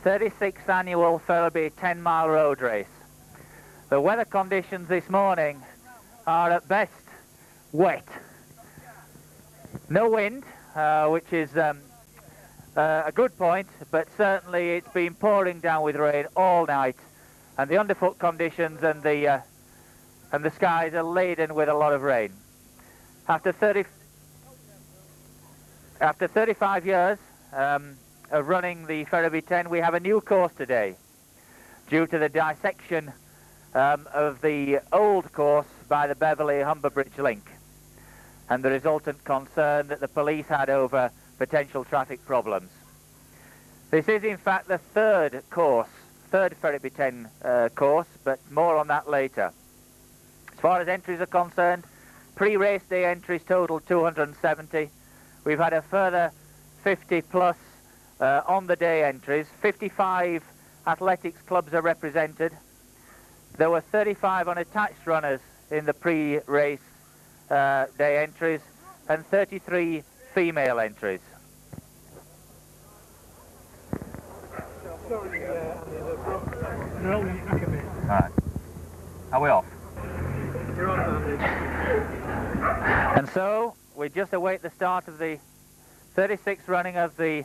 36th annual Ferriby 10-mile road race. The weather conditions this morning are at best wet. No wind, which is a good point, but certainly it's been pouring down with rain all night, and the underfoot conditions and the skies are laden with a lot of rain. After 35 years of running the Ferriby 10, we have a new course today due to the dissection of the old course by the Beverley-Humber Bridge link and the resultant concern that the police had over potential traffic problems. This is in fact the third Ferriby 10 course, but more on that later. As far as entries are concerned, pre-race day entries total 270. We've had a further 50 plus on the day entries. 55 athletics clubs are represented. There were 35 unattached runners in the pre-race day entries and 33 female entries. Right. Are we off? And so we just await the start of the 36th running of the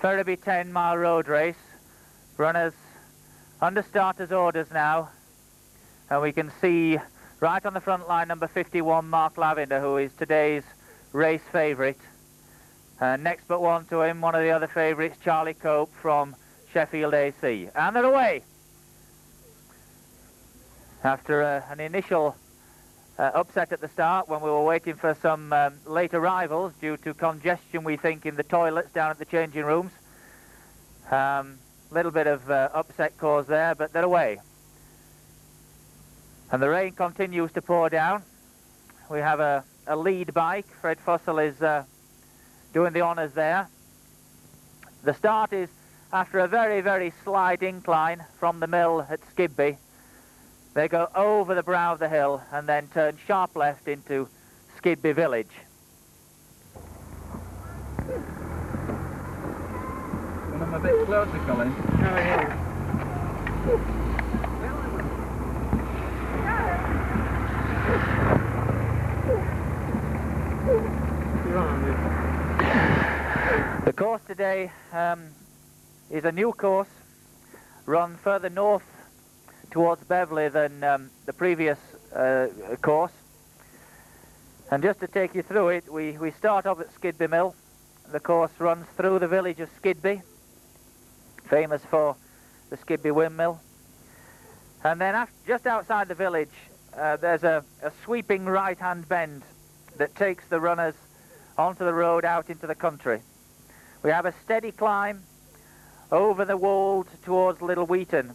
Ferriby 10-mile road race. Runners under starters' orders now, and we can see right on the front line number 51, Mark Lavender, who is today's race favourite. Next but one to him, one of the other favourites, Charlie Cope from Sheffield AC. And they're away. After an initial upset at the start when we were waiting for some late arrivals due to congestion, we think, in the toilets down at the changing rooms. Little bit of upset caused there, but they're away. And the rain continues to pour down. We have a lead bike. Fred Fussell is doing the honours there. The start is after a very, very slight incline from the mill at Skibby. They go over the brow of the hill and then turn sharp left into Skidby village. I'm a bit closer, Colin. Oh, yeah. The course today is a new course, run further north towards Beverley than the previous course. And just to take you through it, we start off at Skidby Mill. The course runs through the village of Skidby, famous for the Skidby windmill. And then just outside the village, there's a sweeping right-hand bend that takes the runners onto the road out into the country. We have a steady climb over the wold towards Little Wheaton,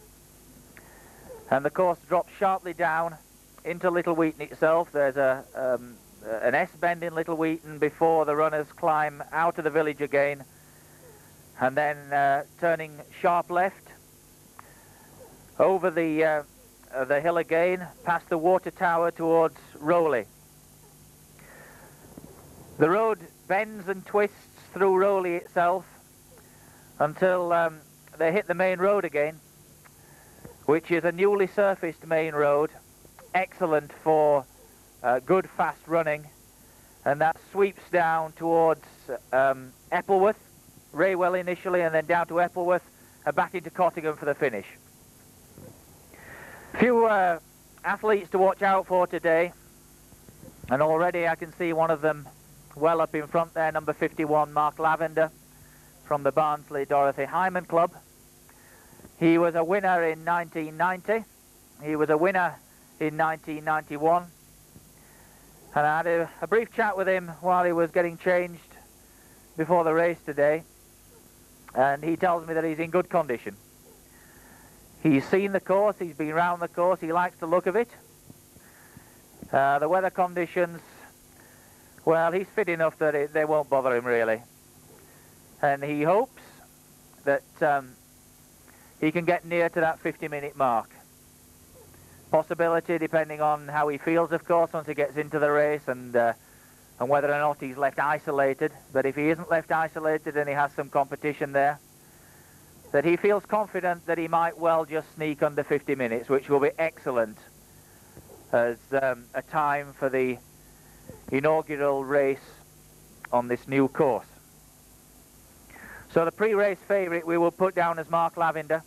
and the course drops sharply down into Little Wheaton itself. There's an S-bend in Little Wheaton before the runners climb out of the village again, and then turning sharp left over the hill again, past the water tower towards Rowley. The road bends and twists through Rowley itself until they hit the main road again, which is a newly surfaced main road, excellent for good fast running, and that sweeps down towards Eppleworth, Raywell initially, and then down to Eppleworth and back into Cottingham for the finish. Few athletes to watch out for today, and already I can see one of them well up in front there, number 51, Mark Lavender from the Barnsley Dorothy Hyman Club. He was a winner in 1990. He was a winner in 1991. And I had a brief chat with him while he was getting changed before the race today. And he tells me that he's in good condition. He's seen the course, he's been round the course, he likes the look of it. The weather conditions, well, he's fit enough that they won't bother him really. And he hopes that he can get near to that 50-minute mark. Possibility depending on how he feels, of course, once he gets into the race and whether or not he's left isolated. But if he isn't left isolated and he has some competition there, that he feels confident that he might well just sneak under 50 minutes, which will be excellent as a time for the inaugural race on this new course. So the pre-race favourite we will put down as Mark Lavender.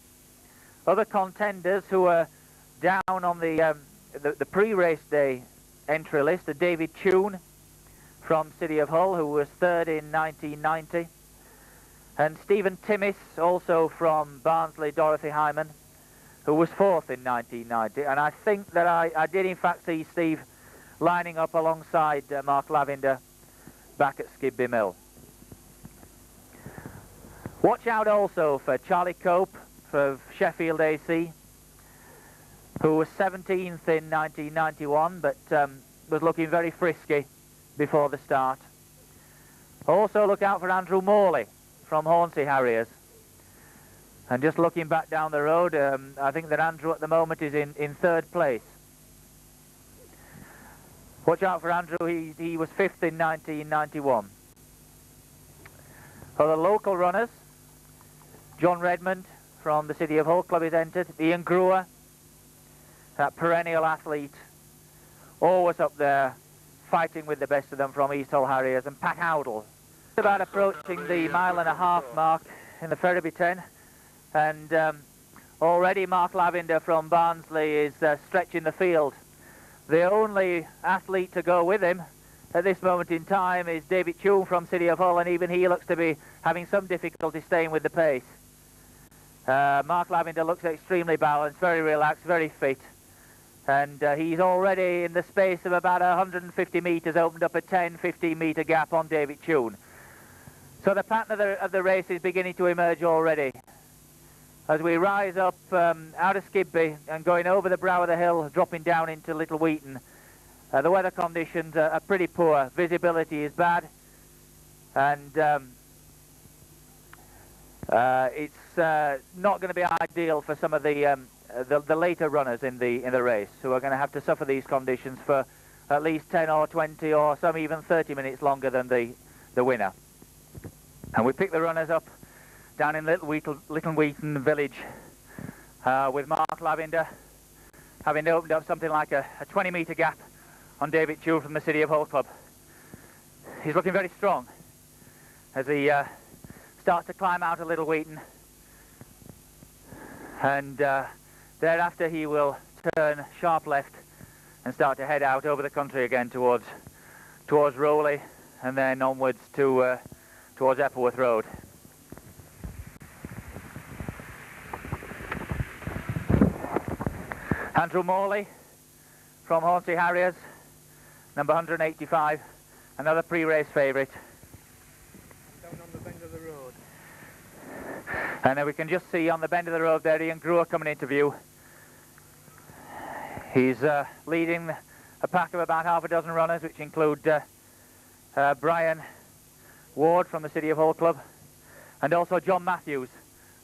Other contenders who are down on the pre-race day entry list are David Tune from City of Hull, who was third in 1990, and Stephen Timmis, also from Barnsley, Dorothy Hyman, who was fourth in 1990. And I think that I did in fact see Steve lining up alongside Mark Lavender back at Skibby Mill. Watch out also for Charlie Cope of Sheffield AC, who was 17th in 1991, but was looking very frisky before the start. Also look out for Andrew Morley from Hornsey Harriers. And just looking back down the road, I think that Andrew at the moment is in third place. Watch out for Andrew, he was fifth in 1991. For the local runners, John Redmond from the City of Hull Club is entered. Ian Brewer, that perennial athlete, always up there, fighting with the best of them from East Hull Harriers, and Pat Howdle. About approaching the mile-and-a-half mark in the Ferriby 10, and already Mark Lavender from Barnsley is stretching the field. The only athlete to go with him at this moment in time is David Tune from City of Hull, and even he looks to be having some difficulty staying with the pace. Mark Lavender looks extremely balanced, very relaxed, very fit. And he's already in the space of about 150 metres opened up a 10-15 metre gap on David Tune. So the pattern of the race is beginning to emerge already. As we rise up out of Skibby and going over the brow of the hill, dropping down into Little Wheaton, the weather conditions are pretty poor. Visibility is bad, and it's not going to be ideal for some of the later runners in the race, who are going to have to suffer these conditions for at least 10 or 20 or some even 30 minutes longer than the winner. And we pick the runners up down in Little Wheaton village with Mark Lavender having opened up something like a 20 metre gap on David Tune from the City of Hull Club. He's looking very strong as he starts to climb out of Little Wheaton, and thereafter he will turn sharp left and start to head out over the country again towards Rowley, and then onwards towards Epperworth Road. Andrew Morley from Hornsey Harriers, number 185, another pre-race favourite. Down on the bend of the road. And then we can just see on the bend of the road there Ian Brewer coming into view. He's leading a pack of about half a dozen runners, which include Brian Ward from the City of Hull Club, and also John Matthews,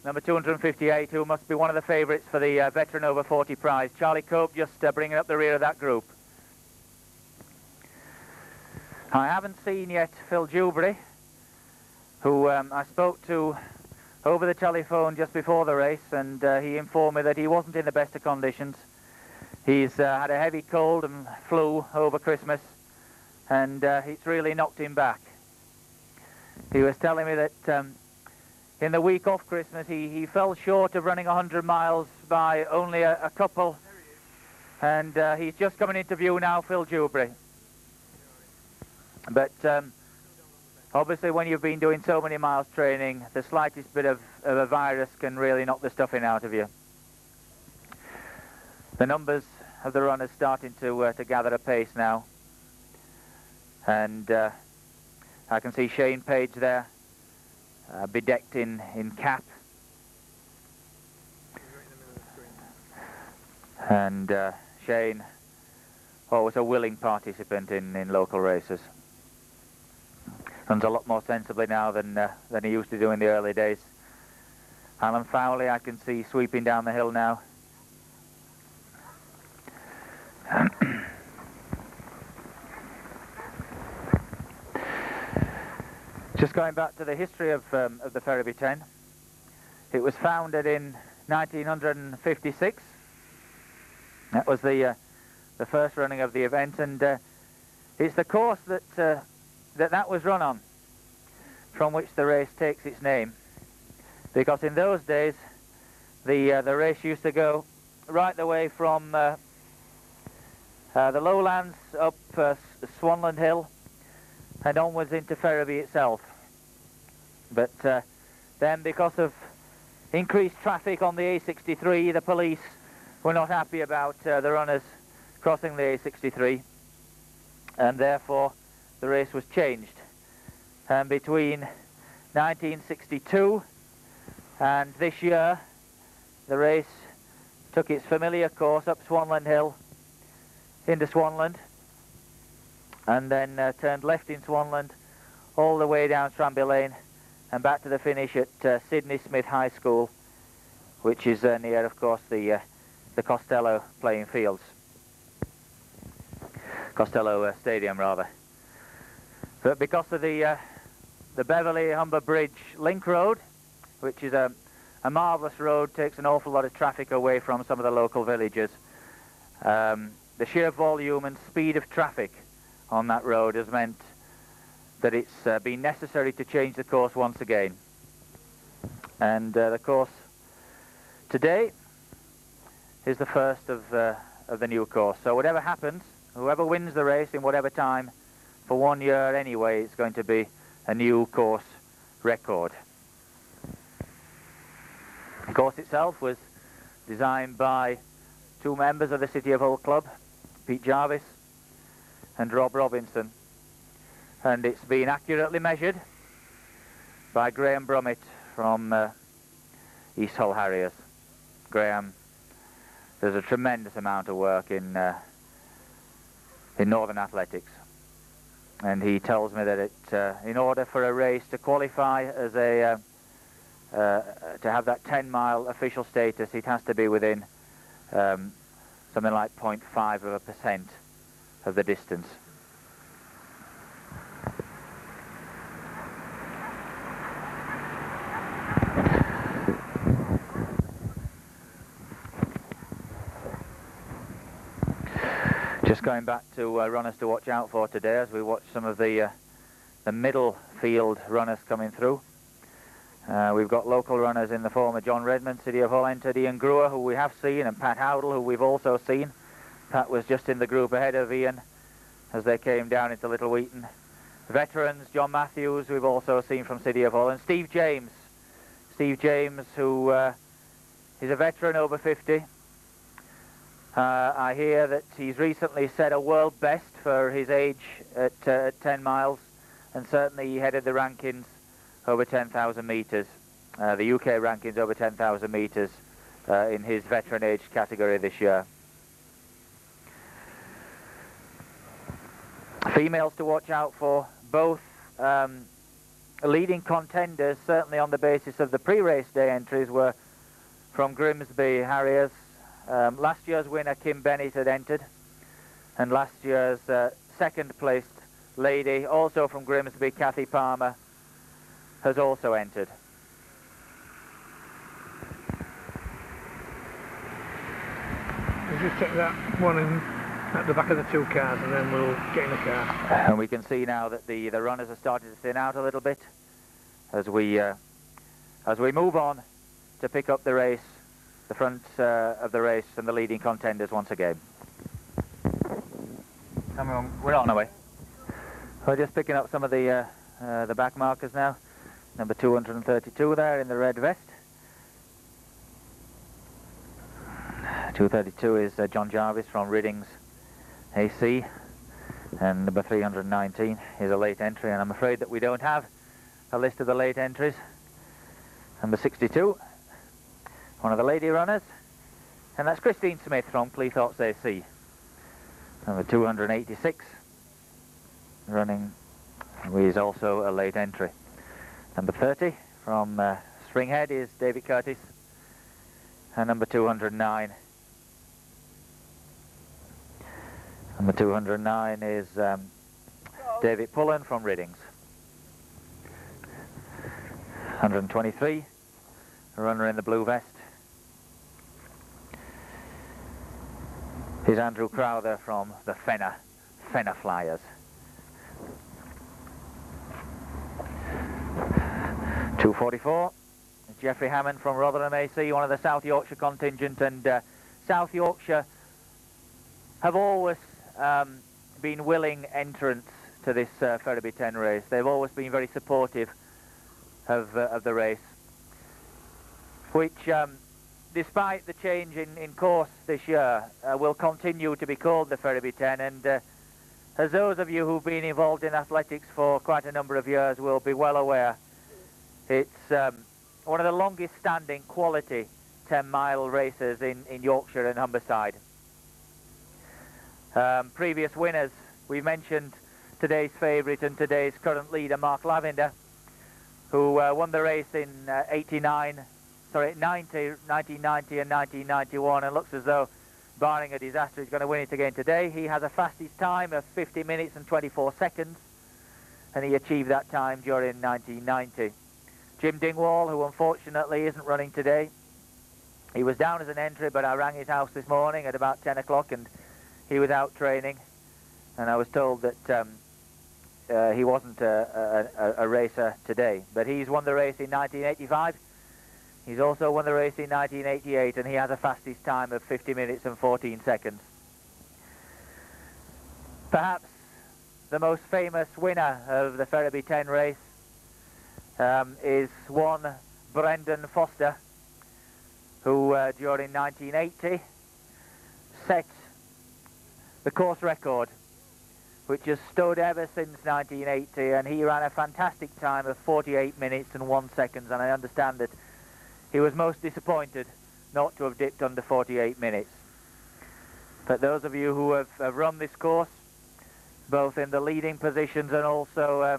number 258, who must be one of the favourites for the Veteran Over 40 prize. Charlie Cope just bringing up the rear of that group. I haven't seen yet Phil Dewberry, who I spoke to over the telephone just before the race, and he informed me that he wasn't in the best of conditions. He's had a heavy cold and flu over Christmas, and it's really knocked him back. He was telling me that in the week off Christmas he fell short of running 100 miles by only a couple, and he's just coming into view now, Phil Dewberry. But obviously when you've been doing so many miles training, the slightest bit of a virus can really knock the stuffing out of you. The numbers of the runners starting to gather a pace now, and I can see Shane Page there, bedecked in cap, and Shane, always a willing participant in local races. Runs a lot more sensibly now than he used to do in the early days. Alan Fowley I can see sweeping down the hill now. Just going back to the history of the Ferriby 10. It was founded in 1956. That was the first running of the event, and it's the course that was run on, from which the race takes its name. Because in those days, the race used to go right the way from the lowlands up Swanland Hill and onwards into Ferriby itself. But then, because of increased traffic on the A63, the police were not happy about the runners crossing the A63, and therefore the race was changed. And between 1962 and this year, the race took its familiar course up Swanland Hill into Swanland, and then turned left in Swanland all the way down Stranby Lane and back to the finish at Sidney Smith High School, which is near, of course, the Costello playing fields. Costello Stadium, rather. But because of the Beverley Humber Bridge Link Road, which is a marvellous road, takes an awful lot of traffic away from some of the local villages. The sheer volume and speed of traffic on that road has meant that it's been necessary to change the course once again. And the course today is the first of the new course. So whatever happens, whoever wins the race in whatever time, for 1 year anyway, it's going to be a new course record. The course itself was designed by two members of the City of Hull Club, Pete Jarvis and Rob Robinson, and it's been accurately measured by Graham Brummett from East Hull Harriers. Graham does a tremendous amount of work in Northern Athletics, and he tells me that in order for a race to qualify as to have that 10-mile official status, it has to be within something like 0.5% of the distance. Just going back to runners to watch out for today, as we watch some of the middle field runners coming through. We've got local runners in the form of John Redmond, City of Hull entered, Ian Brewer, who we have seen, and Pat Howdle, who we've also seen. Pat was just in the group ahead of Ian as they came down into Little Wheaton. Veterans, John Matthews, we've also seen from City of Hull, and Steve James. Steve James, who is a veteran over 50. I hear that he's recently set a world best for his age at 10 miles, and certainly he headed the rankings over 10,000 metres, the UK rankings over 10,000 metres in his veteran age category this year. Females to watch out for, both leading contenders, certainly on the basis of the pre-race day entries, were from Grimsby Harriers. Last year's winner Kim Bennett had entered, and last year's second placed lady, also from Grimsby, Kathy Palmer, has also entered. We'll just check that one in at the back of the two cars, and then we'll get in the car. And we can see now that the runners are starting to thin out a little bit as we move on to pick up the race, the front of the race, and the leading contenders once again. Come on, we're on our way. We're just picking up some of the back markers now. Number 232 there in the red vest. 232 is John Jarvis from Riddings AC, and number 319 is a late entry, and I'm afraid that we don't have a list of the late entries. Number 62, one of the lady runners, and that's Christine Smith from Cleethorpes AC. Number 286 running, who is also a late entry. Number 30 from Springhead is David Curtis, and number 209. Number 209 is David Pullen from Riddings. 123, runner in the blue vest, is Andrew Crowther from the Fenner Flyers. 2:44. Geoffrey Hammond from Rotherham AC, one of the South Yorkshire contingent, and South Yorkshire have always been willing entrants to this Ferriby 10 race. They've always been very supportive of the race, which despite the change in course this year will continue to be called the Ferriby 10, and as those of you who've been involved in athletics for quite a number of years will be well aware, it's one of the longest standing quality 10-mile races in Yorkshire and Humberside. Previous winners, we mentioned today's favourite and today's current leader, Mark Lavender, who won the race in 1990 and 1991, and looks as though, barring a disaster, he's going to win it again today. He has a fastest time of 50 minutes and 24 seconds, and he achieved that time during 1990. Jim Dingwall, who unfortunately isn't running today, he was down as an entry, but I rang his house this morning at about 10 o'clock and he was out training, and I was told that he wasn't a racer today. But he's won the race in 1985, he's also won the race in 1988, and he has a fastest time of 50 minutes and 14 seconds. Perhaps the most famous winner of the Ferriby 10 race is one Brendan Foster, who during 1980 set the course record, which has stood ever since 1980, and he ran a fantastic time of 48 minutes and 1 second, and I understand that he was most disappointed not to have dipped under 48 minutes. But those of you who have run this course, both in the leading positions and also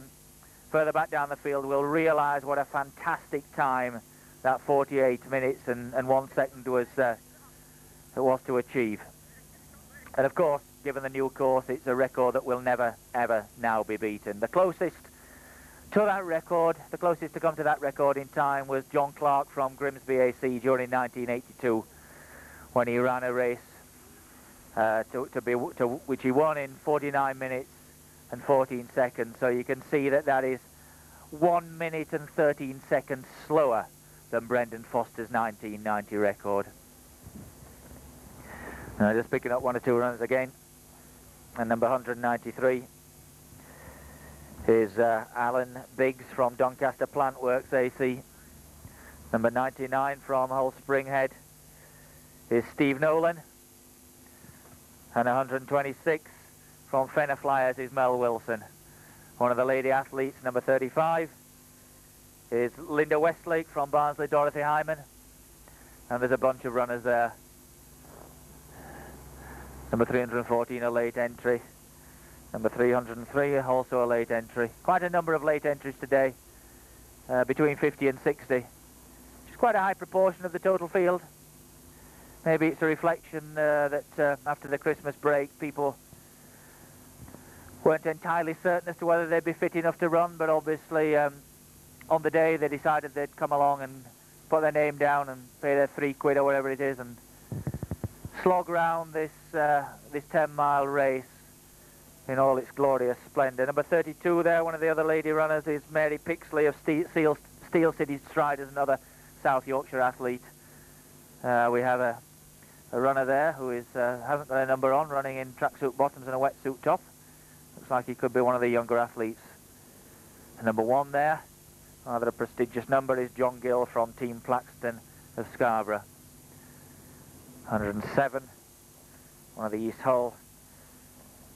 further back down the field, will realise what a fantastic time that 48 minutes and 1 second was to achieve. And of course, given the new course, it's a record that will never ever now be beaten. The closest to that record, the closest to come to that record in time, was John Clark from Grimsby AC during 1982, when he ran a race which he won in 49 minutes and 14 seconds. So you can see that that is 1 minute and 13 seconds slower than Brendan Foster's 1990 record. Now just picking up one or two runners again. And number 193 is Alan Biggs from Doncaster Plant Works AC. Number 99 from Hull Springhead is Steve Nolan. And 126 from Fenner Flyers is Mel Wilson. One of the lady athletes, number 35, is Linda Westlake from Barnsley, Dorothy Hyman. And there's a bunch of runners there. Number 314, a late entry. Number 303, also a late entry. Quite a number of late entries today, between 50 and 60. Which is quite a high proportion of the total field. Maybe it's a reflection that after the Christmas break, people weren't entirely certain as to whether they'd be fit enough to run, but obviously on the day they decided they'd come along and put their name down and pay their £3 or whatever it is and slog round this 10-mile race in all its glorious splendour. Number 32 there, one of the other lady runners, is Mary Pixley of Steel City Striders, another South Yorkshire athlete. We have a runner there who hasn't got a number on, running in tracksuit bottoms and a wetsuit top. Looks like he could be one of the younger athletes. And number 1 there, rather a prestigious number, is John Gill from Team Plaxton of Scarborough. 107, one of the East Hull,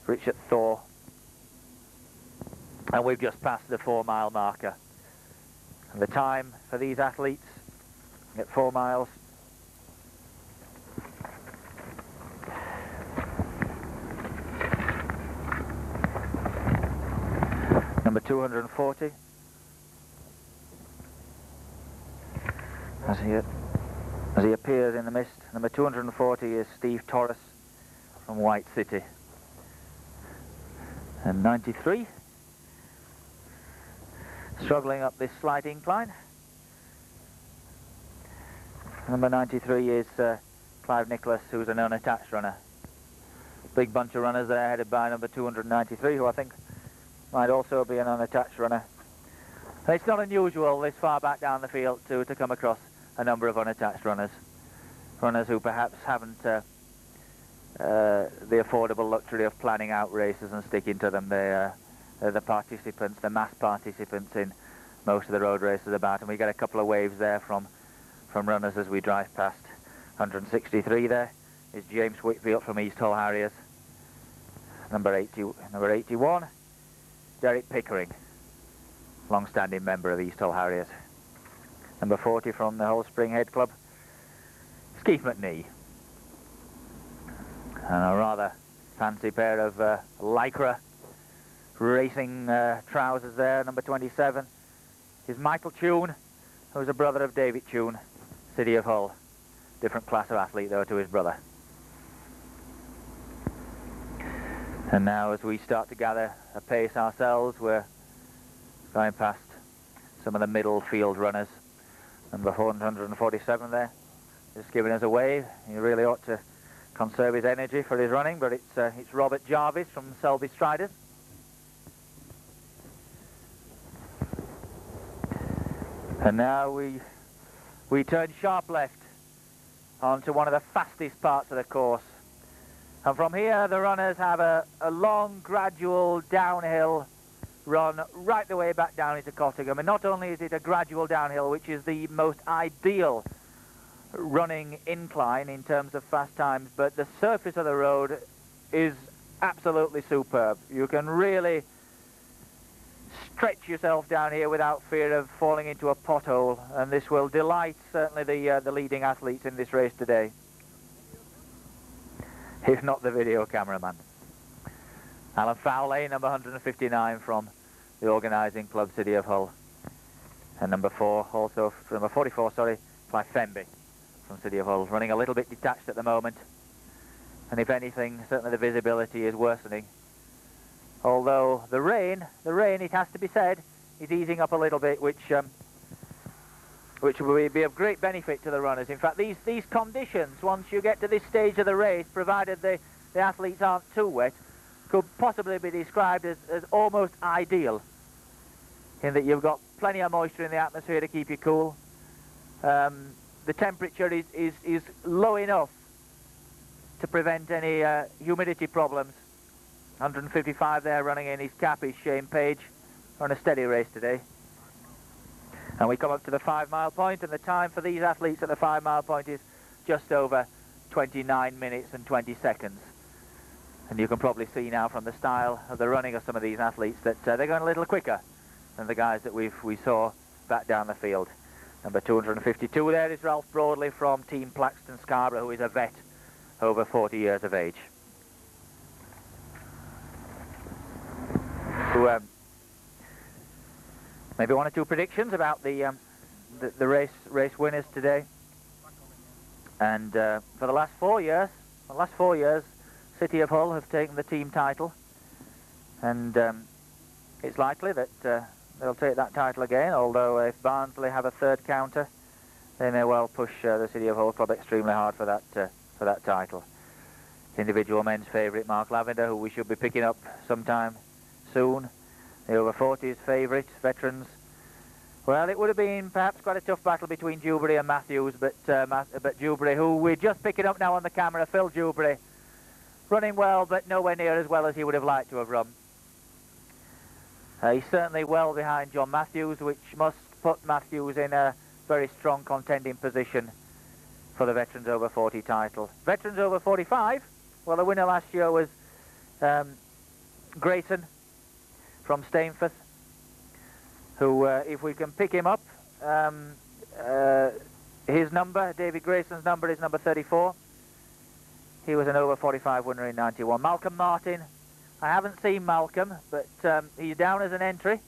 Richard Thor. And we've just passed the 4-mile marker. And the time for these athletes at 4 miles number 240, as he appears in the mist. Number 240 is Steve Torres from White City. And 93, struggling up this slight incline, Number 93 is Clive Nicholas, who's an unattached runner. Big bunch of runners there, headed by number 293, who I think might also be an unattached runner. And it's not unusual this far back down the field to come across a number of unattached runners. Runners who perhaps haven't the affordable luxury of planning out races and sticking to them. They're the participants, the mass participants in most of the road races about, and we get a couple of waves there from runners as we drive past. 163 there is James Whitfield from East Hull Harriers. Number 81, Derek Pickering, long-standing member of East Hull Harriers. Number 40 from the Hull Spring Head Club, Skeeth McNee. And a rather fancy pair of Lycra racing trousers there, number 27 is Michael Tune, who's a brother of David Tune, City of Hull. Different class of athlete though to his brother. And now as we start to gather a pace ourselves, we're going past some of the middle field runners. Number 447 there, just giving us a wave. He really ought to conserve his energy for his running, but it's Robert Jarvis from Selby Striders. And now we turn sharp left onto one of the fastest parts of the course. And from here the runners have a long gradual downhill run right the way back down into Cottingham. And not only is it a gradual downhill, which is the most ideal running incline in terms of fast times, but the surface of the road is absolutely superb. You can really stretch yourself down here without fear of falling into a pothole, and this will delight certainly the leading athletes in this race today, if not the video cameraman. Alan Fowley, number 159 from the organising club City of Hull, and number 44, sorry, Clive Ferriby from City of Hull, running a little bit detached at the moment, and if anything certainly the visibility is worsening. Although the rain, it has to be said, is easing up a little bit, which will be of great benefit to the runners. In fact, these conditions, once you get to this stage of the race, provided the athletes aren't too wet, could possibly be described as almost ideal, in that you've got plenty of moisture in the atmosphere to keep you cool. The temperature is low enough to prevent any humidity problems. 155 there, running in his cap is Shane Page, on a steady race today. And we come up to the 5 mile point, and the time for these athletes at the 5 mile point is just over 29 minutes and 20 seconds. And you can probably see now from the style of the running of some of these athletes that they're going a little quicker than the guys that we saw back down the field. Number 252 there is Ralph Broadley from Team Plaxton Scarborough, who is a vet over 40 years of age. Maybe one or two predictions about the race winners today. And for the last 4 years, City of Hull have taken the team title, and it's likely that they'll take that title again. Although if Barnsley have a third counter, they may well push the City of Hull club extremely hard for that title. Individual men's favourite Mark Lavender, who we should be picking up sometime soon. The over 40s favourite, veterans. Well, it would have been perhaps quite a tough battle between Dewberry and Matthews, but Dewberry, who we're just picking up now on the camera, Phil Dewberry, running well, but nowhere near as well as he would have liked to have run. He's certainly well behind John Matthews, which must put Matthews in a very strong contending position for the Veterans Over 40 title. Veterans Over 45, well, the winner last year was Grayson from Stainforth, who, if we can pick him up, his number, David Grayson's number, is number 34. He was an over 45 winner in 91. Malcolm Martin, I haven't seen Malcolm, but he's down as an entrant.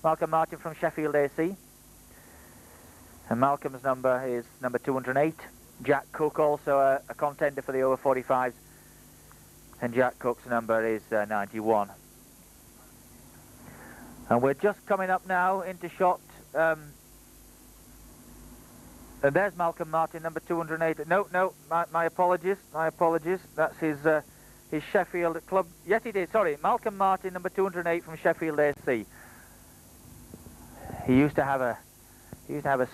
Malcolm Martin from Sheffield AC. And Malcolm's number is number 208. Jack Cook, also a contender for the over 45s. And Jack Cook's number is 91. And we're just coming up now into shot And there's Malcolm Martin, number 208. No, my apologies. That's his Sheffield club. Yes, it is. Sorry, Malcolm Martin, number 208 from Sheffield AC. He used to have a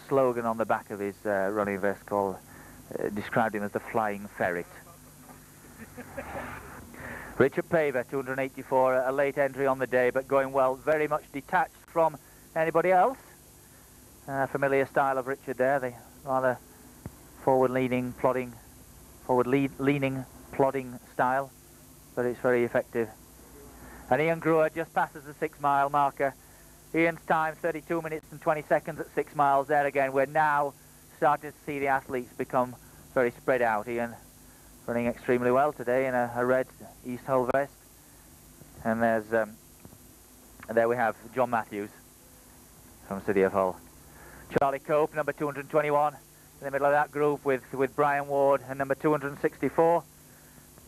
slogan on the back of his running vest called, described him as the Flying Ferret. Richard Paver, 284, a late entry on the day, but going well, very much detached from anybody else. Familiar style of Richard there, the rather forward-leaning, plodding style, but it's very effective. And Ian Brewer just passes the 6 mile marker. Ian's time 32 minutes and 20 seconds at 6 miles. There again, we're now starting to see the athletes become very spread out. Ian running extremely well today in a red East Hull vest. And there we have John Matthews from City of Hull. Charlie Cope, number 221, in the middle of that group with Brian Ward and number 264.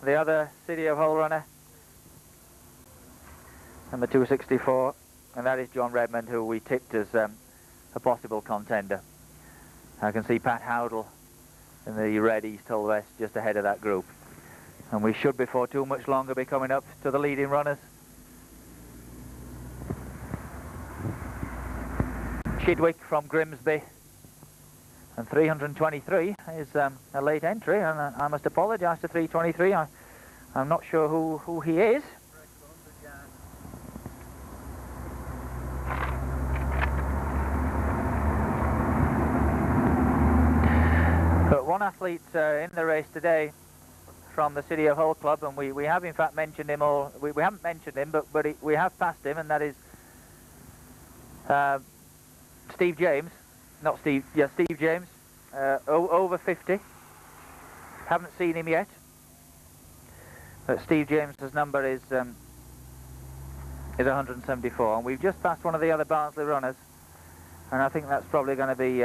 The other City of Hull runner, number 264, and that is John Redmond, who we tipped as a possible contender. I can see Pat Howdle in the red East Hull vest just ahead of that group. And we should, before too much longer, be coming up to the leading runners. Chidwick from Grimsby, and 323 is a late entry, and I must apologise to 323. I'm not sure who he is. But one athlete in the race today from the City of Hull club, and we have in fact mentioned him all. We haven't mentioned him, but we have passed him, and that is Steve James. Not Steve, yeah, Steve James, over 50. Haven't seen him yet. But Steve James's number is 174, and we've just passed one of the other Barnsley runners, and I think that's probably going to be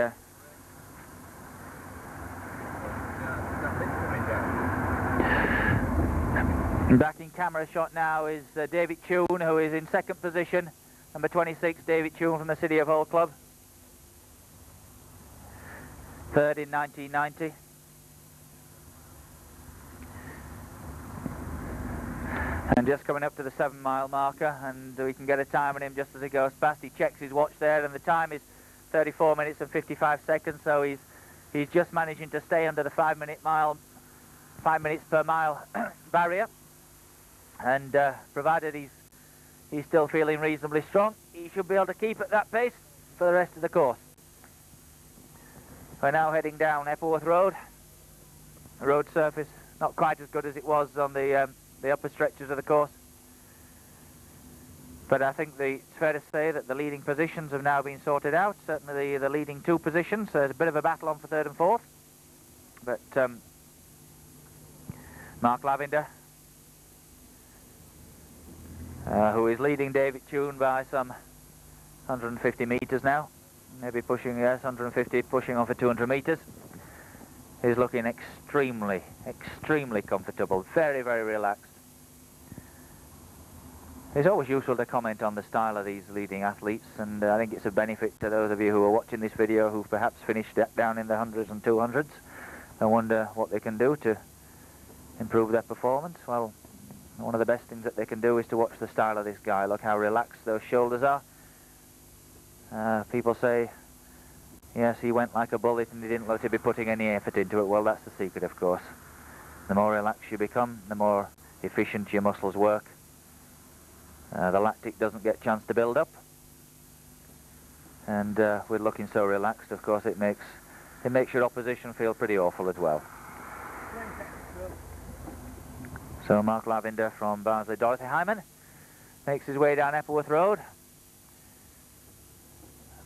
back in camera shot now is David Tune, who is in second position, number 26, David Tune from the City of Hull club. Third in 1990. And just coming up to the 7 mile marker, and we can get a time on him just as he goes past. He checks his watch there, and the time is 34 minutes and 55 seconds, so he's just managing to stay under the 5 minutes per mile barrier. And provided he's still feeling reasonably strong, he should be able to keep at that pace for the rest of the course. We're now heading down Epworth Road. The road surface not quite as good as it was on the upper stretches of the course. But I think it's fair to say that the leading positions have now been sorted out. Certainly the leading 2 positions. There's a bit of a battle on for 3rd and 4th. But Mark Lavender, who is leading David Tune by some 150 metres now. Maybe pushing, yes, 150, pushing on for 200 metres. He's looking extremely comfortable, very relaxed. It's always useful to comment on the style of these leading athletes, and I think it's a benefit to those of you who are watching this video who perhaps finished down in the 100s and 200s and wonder what they can do to improve their performance. Well, one of the best things that they can do is to watch the style of this guy. Look how relaxed those shoulders are. People say, yes, he went like a bullet and he didn't look to be putting any effort into it. Well, that's the secret, of course. The more relaxed you become, the more efficient your muscles work. The lactic doesn't get a chance to build up. And with looking so relaxed, of course, it makes your opposition feel pretty awful as well. So Mark Lavender from Barnsley. Dorothy Hyman makes his way down Epworth Road,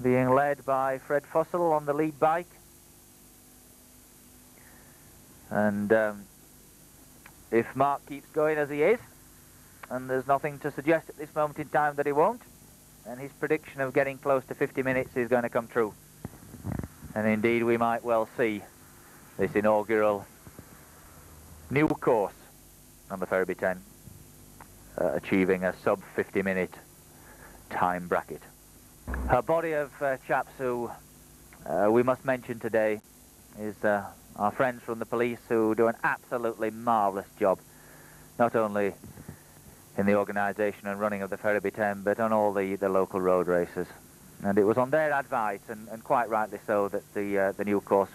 being led by Fred Fussell on the lead bike. And if Mark keeps going as he is, and there's nothing to suggest at this moment in time that he won't, then his prediction of getting close to 50 minutes is going to come true. And indeed we might well see this inaugural new course on the Ferriby 10 achieving a sub 50 minute time bracket. A body of chaps who we must mention today is our friends from the police who do an absolutely marvellous job, not only in the organisation and running of the Ferriby 10, but on all the local road races. And it was on their advice, and quite rightly so, that the new course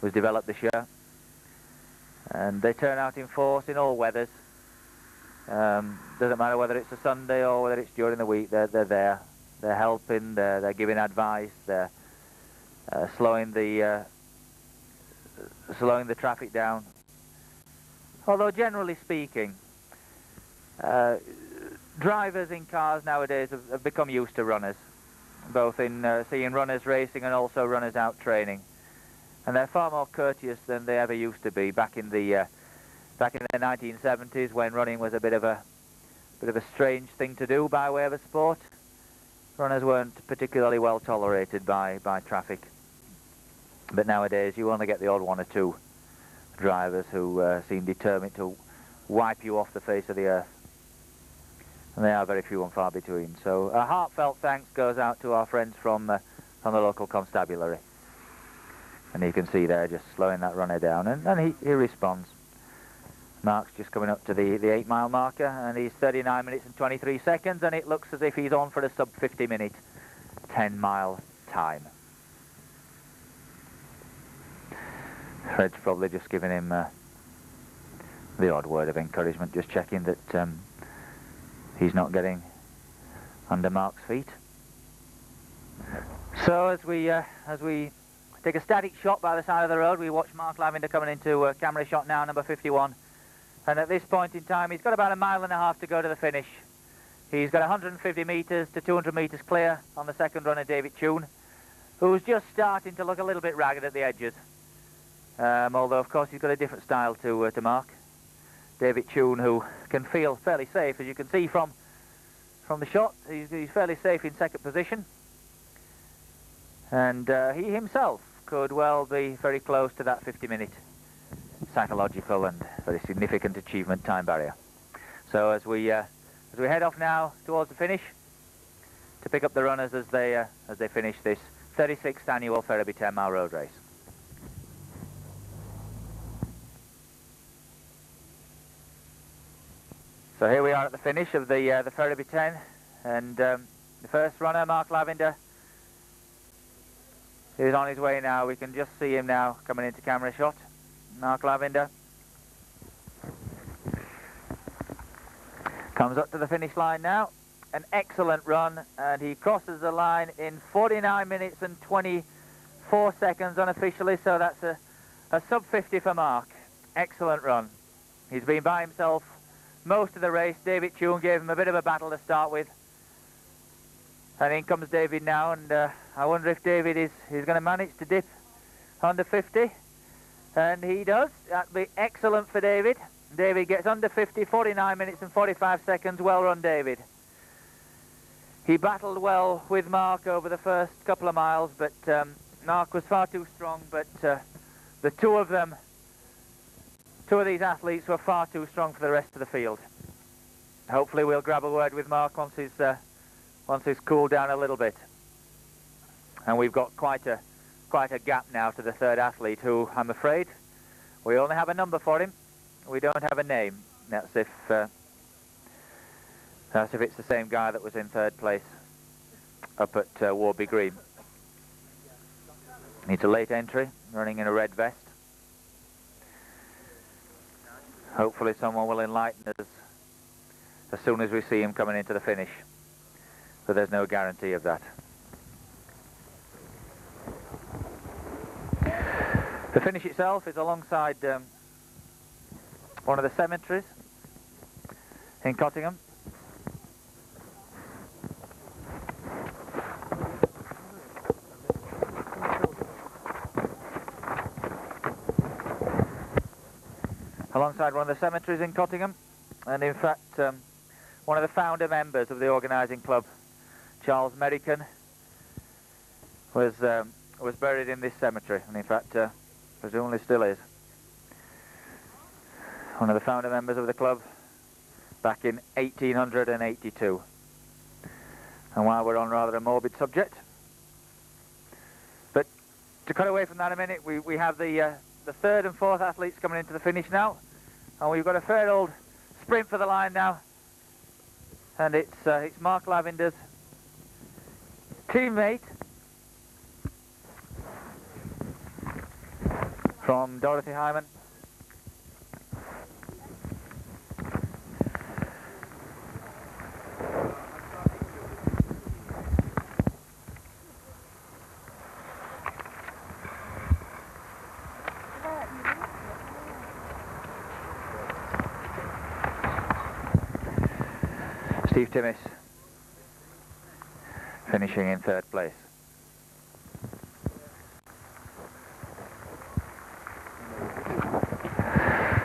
was developed this year. And they turn out in force in all weathers. Doesn't matter whether it's a Sunday or whether it's during the week, they're there. They're helping, they're giving advice, they're slowing the traffic down. Although generally speaking, drivers in cars nowadays have become used to runners, both in seeing runners racing and also runners out training, and they're far more courteous than they ever used to be back in the 1970s, when running was a bit of a strange thing to do by way of a sport. Runners weren't particularly well tolerated by traffic, but nowadays you only get the odd one or two drivers who seem determined to wipe you off the face of the earth, and they are very few and far between. So a heartfelt thanks goes out to our friends from the local constabulary, and you can see there just slowing that runner down, and he responds. Mark's just coming up to the 8 mile marker, and he's 39 minutes and 23 seconds, and it looks as if he's on for a sub 50 minute 10 mile time. Fred's probably just giving him the odd word of encouragement, just checking that he's not getting under Mark's feet. So as we take a static shot by the side of the road, we watch Mark Lavender coming into camera shot now, number 51. And at this point in time, he's got about 1.5 miles to go to the finish. He's got 150 metres to 200 metres clear on the second runner, David Tune, who's just starting to look a little bit ragged at the edges. Although, of course, he's got a different style to Mark. David Tune, who can feel fairly safe, as you can see from the shot. He's fairly safe in second position. And he himself could well be very close to that 50-minute psychological and very significant achievement time barrier. So as we head off now towards the finish to pick up the runners as they finish this 36th annual Ferriby 10 mile road race. So here we are at the finish of the Ferriby 10, and the first runner, Mark Lavender, is on his way now. We can just see him now coming into camera shot. Mark Lavender comes up to the finish line now. An excellent run, and he crosses the line in 49 minutes and 24 seconds unofficially, so that's a sub 50 for Mark. Excellent run. He's been by himself most of the race. David Tune gave him a bit of a battle to start with, and in comes David now, and I wonder if David is going to manage to dip under 50. And he does. That'd be excellent for David. David gets under 50, 49 minutes and 45 seconds. Well run, David. He battled well with Mark over the first couple of miles, but Mark was far too strong. But the two of these athletes were far too strong for the rest of the field. Hopefully we'll grab a word with Mark once he's cooled down a little bit. And we've got quite a gap now to the third athlete, who, I'm afraid, we only have a number for him. We don't have a name. That's if it's the same guy that was in third place up at Warby Green. Needs a late entry, running in a red vest. Hopefully someone will enlighten us as soon as we see him coming into the finish, but there's no guarantee of that. The finish itself is alongside one of the cemeteries in Cottingham. Alongside one of the cemeteries in Cottingham, and in fact one of the founder members of the organising club, Charles Merrican, was buried in this cemetery, and in fact presumably still is. One of the founder members of the club back in 1882. And while we're on rather a morbid subject, but to cut away from that a minute, we have the third and fourth athletes coming into the finish now, and we've got a fair old sprint for the line now, and it's Mark Lavender's teammate from Dorothy Hyman. Steve Timmis finishing in third place.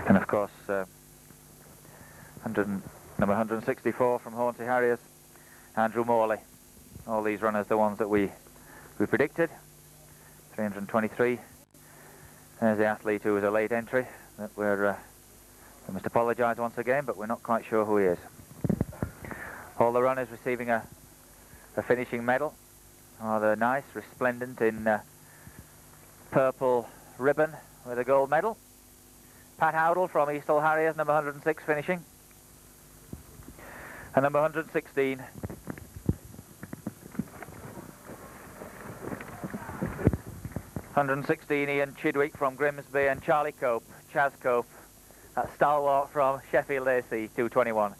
And of course, number 164 from Hornsey Harriers, Andrew Morley. All these runners, the ones that we predicted. 323. There's the athlete who was a late entry. That we must apologise once again, but we're not quite sure who he is. All the runners receiving a finishing medal. Rather nice, resplendent in purple ribbon with a gold medal. Pat Howdle from East Hull Harriers, number 106 finishing. And number 116. Ian Chidwick from Grimsby, and Charlie Cope, Chaz Cope, that stalwart from Sheffield AC, 221.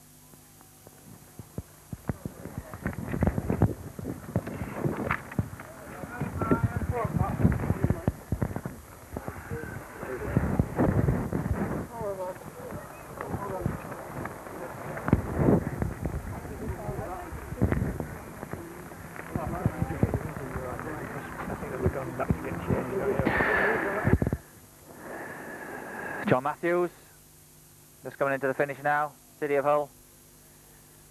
John Matthews, just coming into the finish now, City of Hull.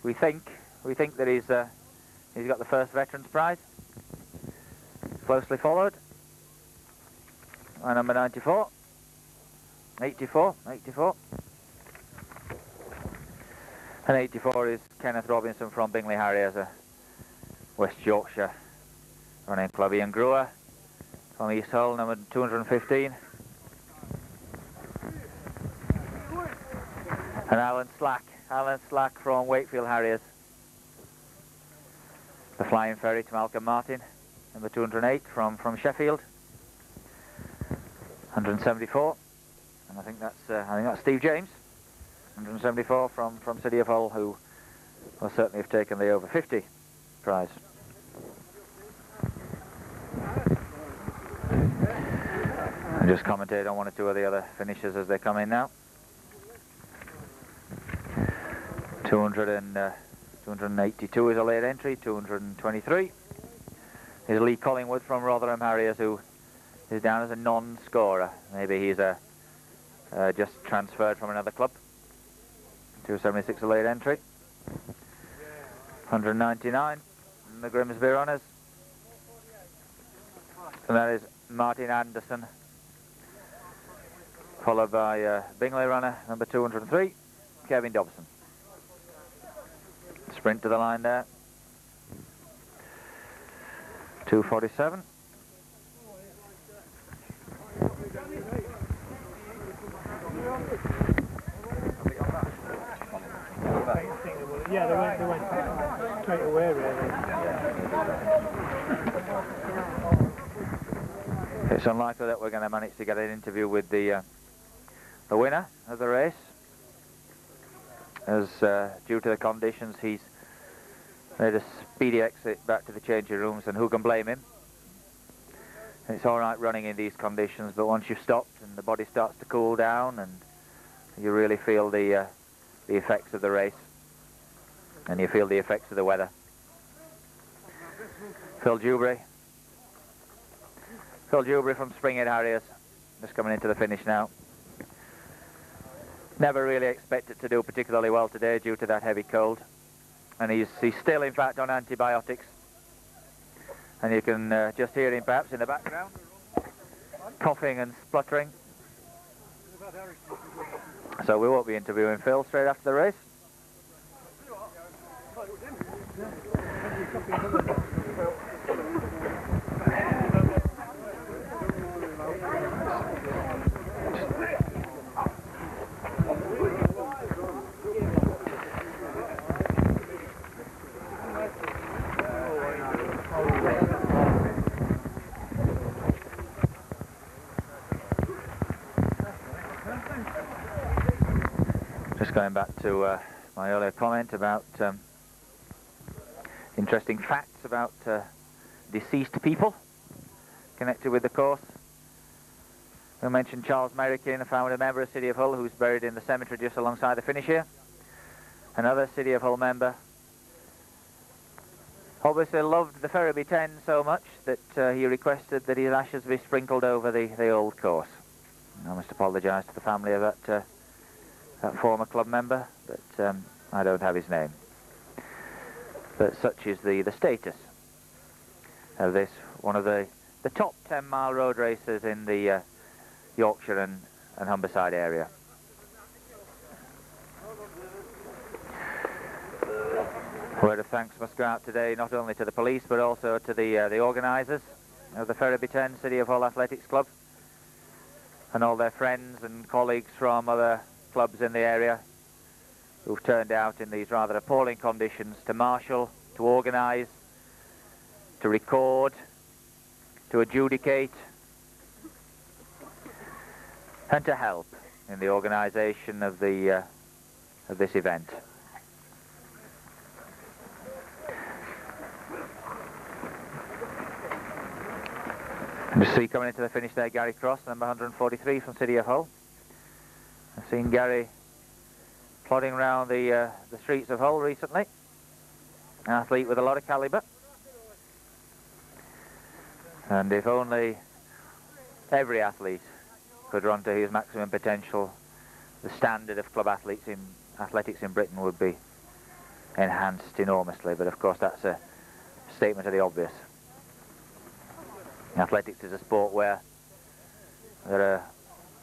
We think that he's got the first Veterans Prize. Closely followed by number 94, 84, and 84 is Kenneth Robinson from Bingley Harriers, West Yorkshire running club. Ian Brewer from East Hull, number 215. And Alan Slack from Wakefield Harriers. The Flying Ferry to Malcolm Martin, number 208 from Sheffield. 174, and I think that's Steve James. 174 from City of Hull, who will certainly have taken the over 50 prize. I just commented on one or two of the other finishers as they come in now. 282 is a late entry. 223 is Lee Collingwood from Rotherham Harriers, who is down as a non-scorer. Maybe he's just transferred from another club. 276 a late entry. 199 in the Grimsby runners, and that is Martin Anderson, followed by Bingley runner number 203, Kevin Dobson. Sprint to the line there. 247. Yeah, they went straight away, really. It's unlikely that we're going to manage to get an interview with the winner of the race, as due to the conditions he's made a speedy exit back to the changing rooms, and who can blame him? It's all right running in these conditions, but once you've stopped and the body starts to cool down and you really feel the effects of the race, and you feel the effects of the weather. Phil Dewberry from Springhead Harriers, just coming into the finish now. Never really expected to do particularly well today due to that heavy cold, and he's still in fact on antibiotics, and you can just hear him perhaps in the background, coughing and spluttering. So we won't be interviewing Phil straight after the race. Just going back to my earlier comment about interesting facts about deceased people connected with the course. We mentioned Charles Merrikin, a founder member of City of Hull, who's buried in the cemetery just alongside the finish here. Another City of Hull member obviously loved the Ferriby 10 so much that he requested that his ashes be sprinkled over the old course. I must apologise to the family of that former club member, but I don't have his name. But such is the status of this, one of the top 10-mile road races in the Yorkshire and Humberside area. A word of thanks must go out today not only to the police but also to the organisers of the Ferriby 10 City of Hull Athletics Club and all their friends and colleagues from other clubs in the area who've turned out in these rather appalling conditions to marshal, to organise, to record, to adjudicate and to help in the organisation of this event. And just see coming into the finish there, Gary Cross, number 143 from City of Hull. I've seen Gary plodding around the streets of Hull recently. An athlete with a lot of calibre. And if only every athlete could run to his maximum potential, the standard of club athletics in Britain would be enhanced enormously. But of course that's a statement of the obvious. Athletics is a sport where there are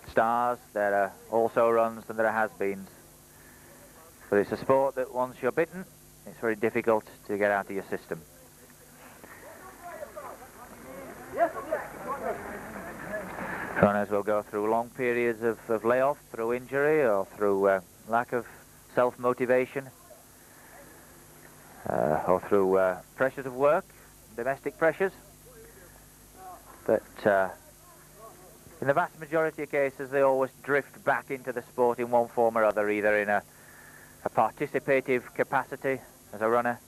stars, there are also runs, and there are has-beens. But it's a sport that once you're bitten, it's very difficult to get out of your system. Runners will go through long periods of layoff, through injury or through lack of self-motivation, or through pressures of work, domestic pressures. But in the vast majority of cases, they always drift back into the sport in one form or other, either in a participative capacity as a runner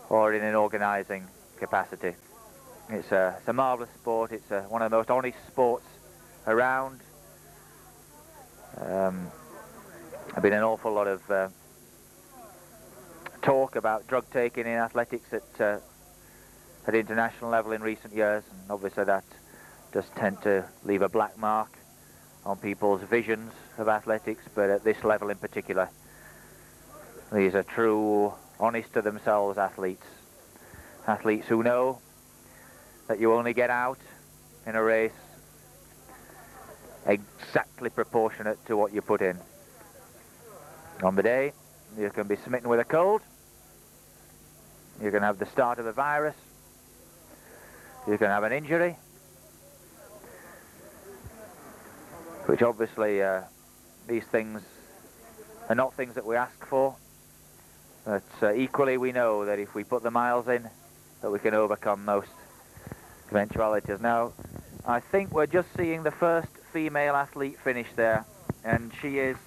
or in an organising capacity. It's a marvellous sport. It's one of the most honest sports around. There's been an awful lot of talk about drug taking in athletics at international level in recent years, and obviously that does tend to leave a black mark on people's visions of athletics, but at this level in particular, these are true, honest to themselves athletes. Athletes who know that you only get out in a race exactly proportionate to what you put in. On the day, you can be smitten with a cold, you can have the start of a virus, you can have an injury, which obviously these things are not things that we ask for, but equally we know that if we put the miles in, that we can overcome most eventualities. Now, I think we're just seeing the first female athlete finish there, and she is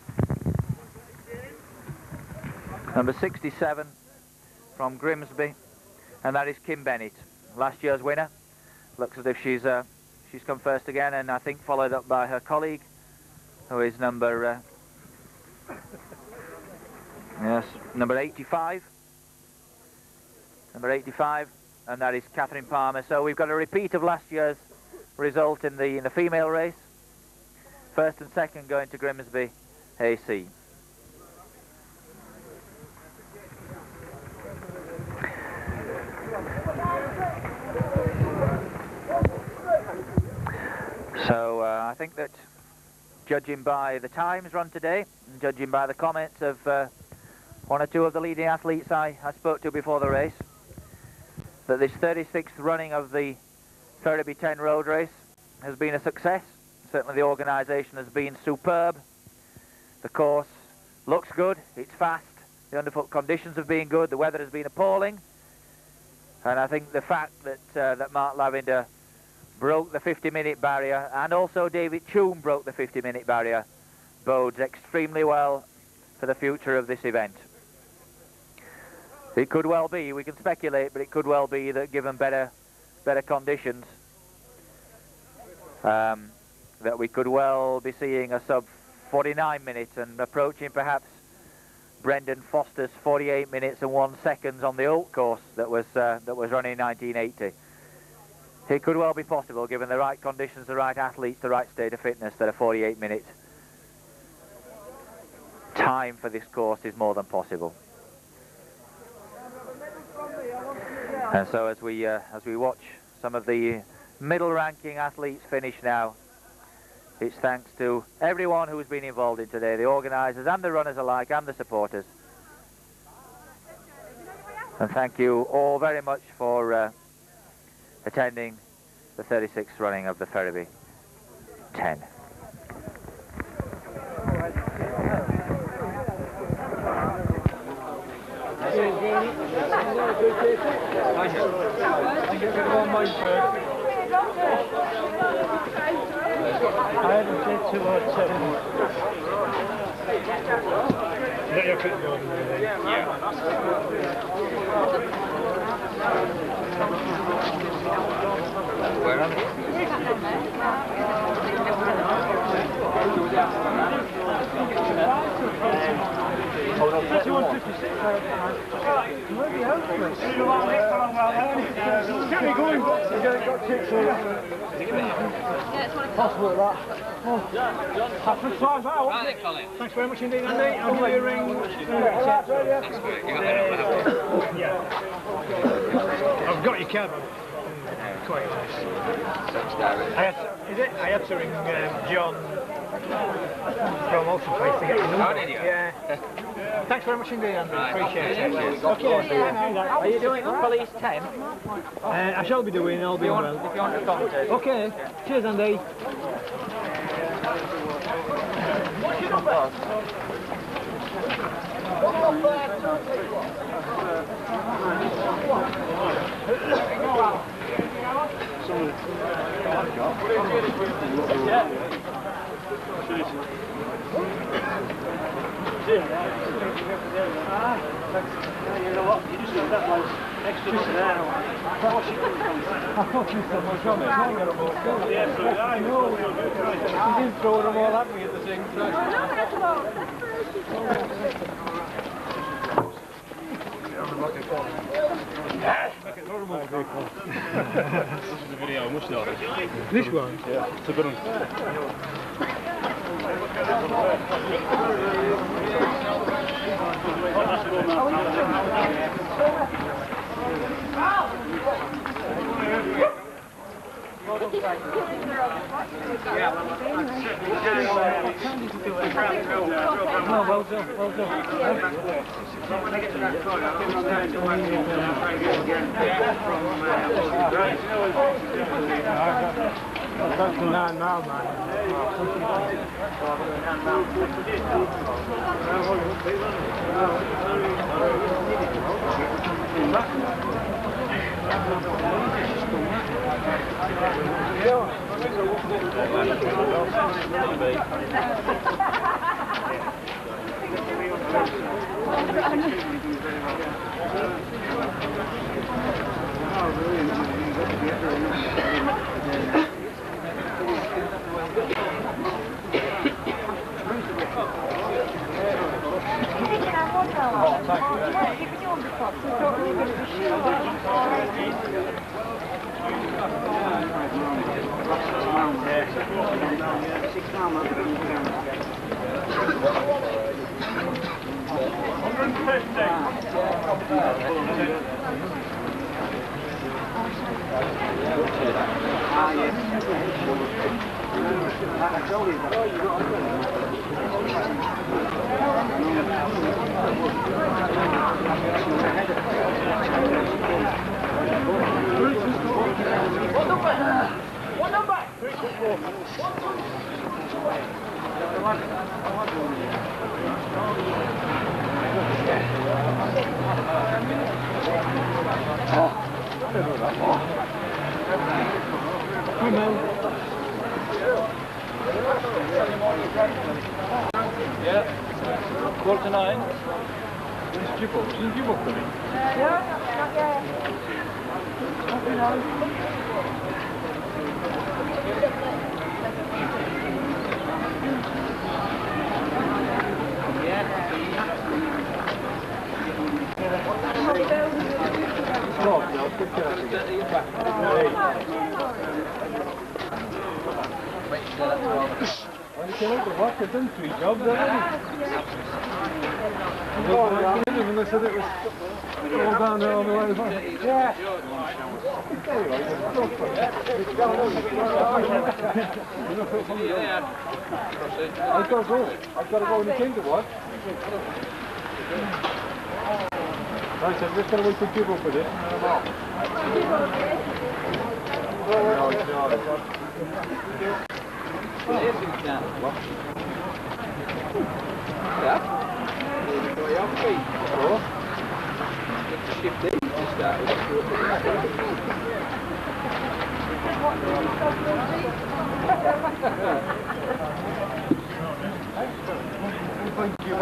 number 67 from Grimsby, and that is Kim Bennett, last year's winner. Looks as if she's come first again, and I think followed up by her colleague, who is number 85. Number 85, and that is Catherine Palmer. So we've got a repeat of last year's result in the female race. First and second going to Grimsby AC. So I think that, judging by the times run today, and judging by the comments of one or two of the leading athletes I spoke to before the race, that this 36th running of the Ferriby 10 road race has been a success. Certainly the organisation has been superb. The course looks good, it's fast, the underfoot conditions have been good, the weather has been appalling, and I think the fact that Mark Lavender broke the 50-minute barrier, and also David Choom broke the 50-minute barrier, bodes extremely well for the future of this event. It could well be, we can speculate, but it could well be that given better conditions, that we could well be seeing a sub 49 minutes and approaching perhaps Brendan Foster's 48 minutes and 1 second on the Oak course that was run in 1980. It could well be possible, given the right conditions, the right athletes, the right state of fitness, that a 48-minute time for this course is more than possible. And so as we watch some of the middle-ranking athletes finish now, it's thanks to everyone who's been involved in today, the organisers and the runners alike and the supporters. And thank you all very much for attending the 36th running of the Ferriby 10. I haven't said 2 or 2. Let your fit go. Where are they? That's 156. Where the hell is it? Get me going. Got tips here. Possible that. After 5 hours. Right, Colin. Thanks very much indeed, Andy. I'll give you a ring. That's great. You got that? Yeah. I've got your card. Quite nice. I had to ring John from Alton Place to get your number. Oh, did you? Yeah. Thanks very much indeed, Andy. Right. Appreciate it. Okay. Are you doing police 10? I shall be doing, I'll be well. If you want to commentate. Okay. Cheers, Andy. You know what? You just got that one extra there. I thought you said my comment. I know. You didn't throw them all at me at the same time. This is the video, much know This one? Yeah, it's a good one. No, well done, well done. That's the 9 mile, What number? Yeah. 8:45. Where's Jibble? Isn't Jibble coming? Yeah, not yet. Well, you can look at work, I've done 3 jobs, haven't I? And they said it was all down there on the way back. Yeah. I've got to go. I've got to go when you came to work. Right, so I'm just going to wait to give up with it, and then I'm off. No, it's not. Yeah? Shift these to start with. Thank you.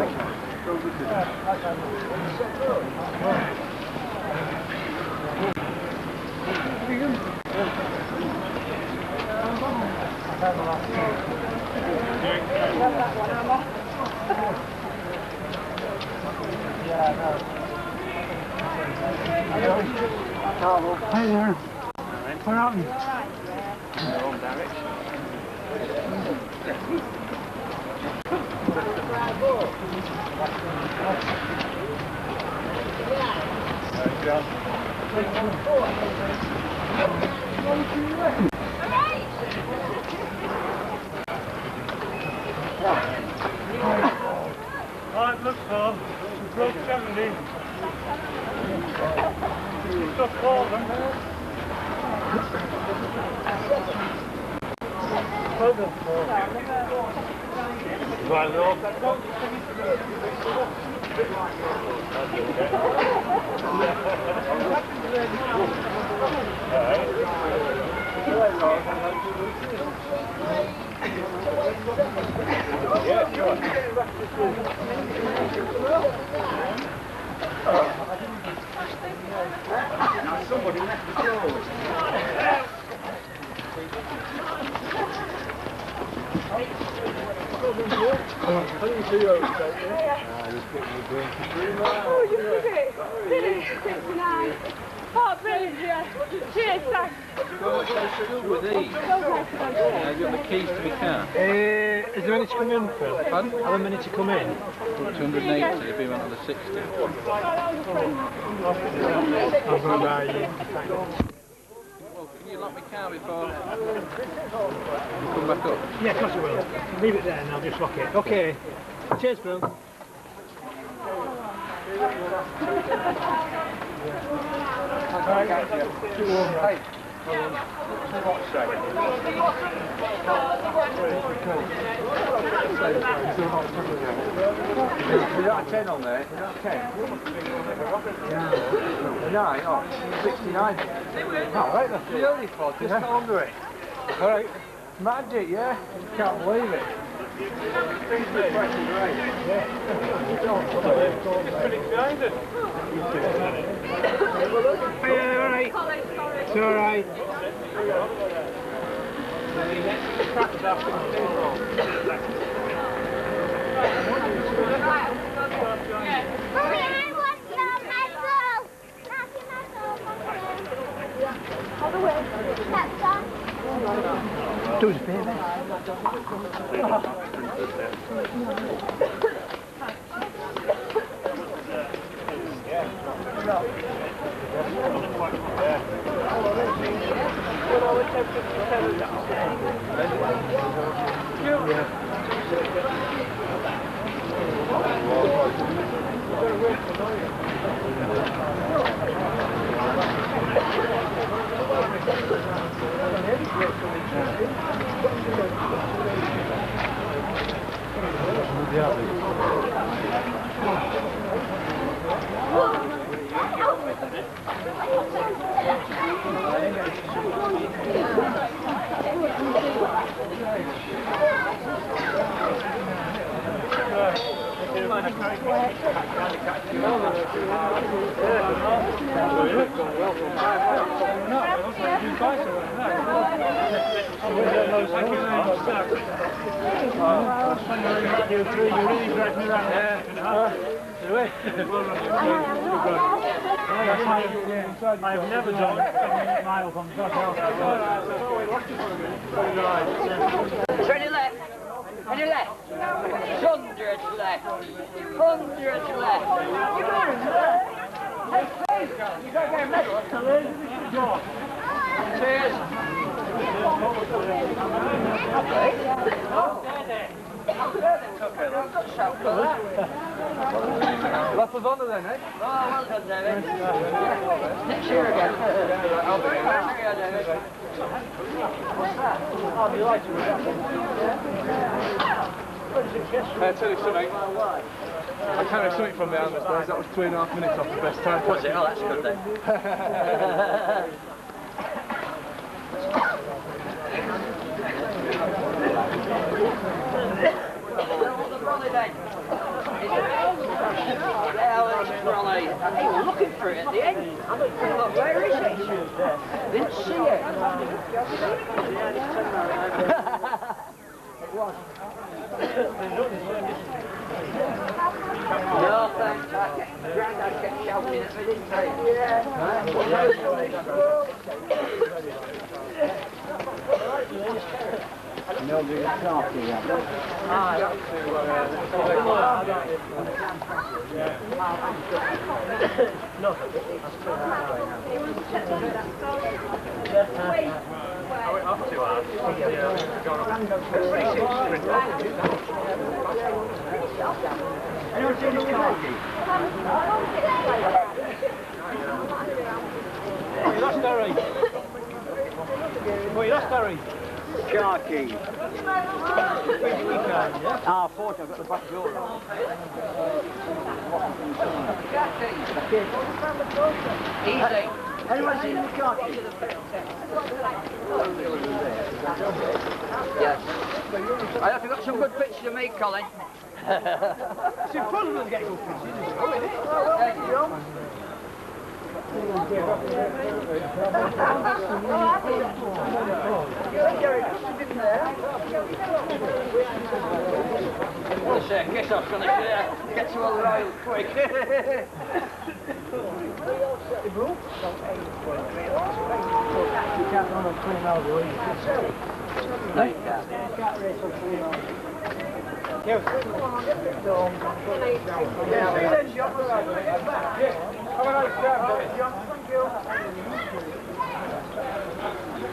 Hey there. What happened? Right, look for broke 70. Stop calling. Right, look. Yeah, sure. Now somebody left the door. Oh, you took it. Did it? 69. Oh, brilliant, yeah. Cheers, thanks. With these? Have you got the keys to the car? Is there any to come in, Phil? Pardon? How many to come in? 280, it'll be around the 60. I'm going to buy you. Well, can you lock my car before you come back up? Yeah, of course I will. Leave it there and I'll just lock it. Okay. Cheers, Phil. Hey. What's that? Is that a 10 on there? Is that a 10? A 9? Oh, 69. Alright, that's the only fault. Just under it. Alright. Magic, yeah? Can't believe it. Behind it. Yeah, alright. It's alright. Do us a favour. I've never done a mile from the house. Any left? Any left? 100 left. 100 left. You gotta get a medal. Cheers. Lap of honour then, eh? Oh, well done, David. Next year again. I'll be David. I'll tell you something. I carried something from the armors days. That was 2.5 minutes off the best time. Was it? Oh, that's good then. He was looking for it at the end. Look, where is it? Didn't see it. It was. No, thanks. Grandad kept shouting at me, didn't he? No, we can't do that. Anyone seen this car key? That's Derry. Wait, that's Derry. Car key. Ah, 40, I've got the back door on. Easy. Anyone seen the car key? Yes. I hope you got some good pictures of me, Colin. It's impossible to get good pictures, isn't it? Let's say, kiss off, son. Get to a royal quick.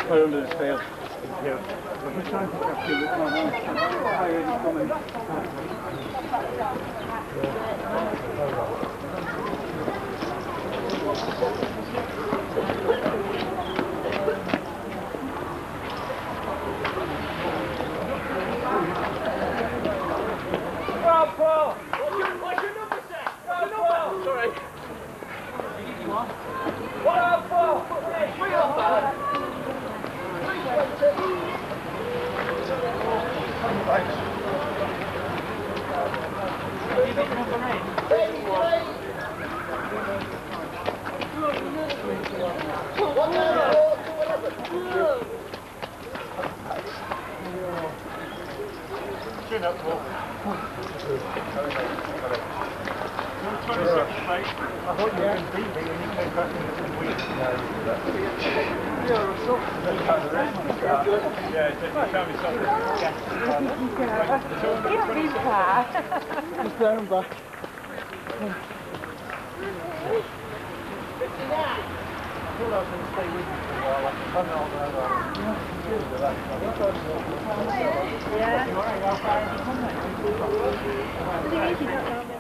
We're under this field. What's your number, sir? What's your number? Sorry. What up, Paul? Three up, man. Chin up, Paul. 26th, mate. I thought you were in TV and you came back in the week. Yeah, it can be something. Just there and back. Yeah.